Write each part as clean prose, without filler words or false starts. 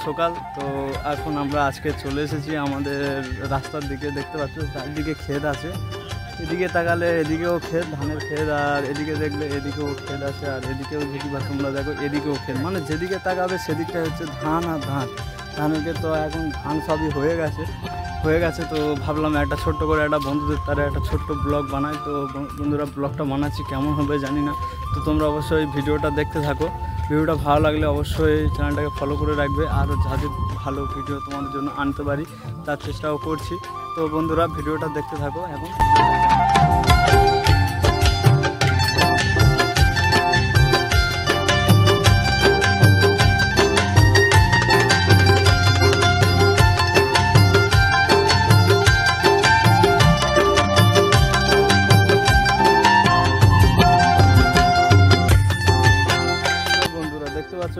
সকাল। তো এখন আমরা আজকে চলে এসেছি আমাদের রাস্তার দিকে। দেখতে পাচ্ছ চারদিকে ক্ষেত আছে, এদিকে তাকালে এদিকেও ক্ষেত, ধানের ক্ষেত, আর এদিকে দেখলে এদিকেও ক্ষেত আছে, আর এদিকেও যদি বা তোমরা দেখো এদিকেও ক্ষেত। মানে যেদিকে তাকাবে সেদিকটা হচ্ছে ধান আর ধান। ধানের ক্ষেত তো এখন ধান সবই হয়ে গেছে। তো ভাবলাম একটা ছোট্ট করে একটা বন্ধুদের তারা একটা ছোট্ট ব্লগ বানাই। তো বন্ধুরা ব্লগটা বানাচ্ছি, কেমন হবে জানি না। তো তোমরা অবশ্যই ভিডিওটা দেখতে থাকো। ভিডিওটা ভালো লাগলে অবশ্যই চ্যানেলটাকে ফলো করে রাখবে। আরও যাদের ভালো ভিডিও তোমাদের জন্য আনতে পারি তার চেষ্টাও করছি। তো বন্ধুরা ভিডিওটা দেখতে থাকো। এখন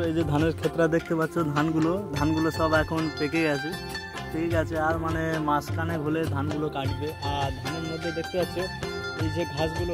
এই যে ধানের ক্ষেতটা দেখতে পাচ্ছ, ধানগুলো সব এখন পেকে গেছে আর মানে মাঝখানে হলে ধানগুলো কাটবে। আর ধানের মধ্যে দেখতে পাচ্ছ এই যে ঘাসগুলো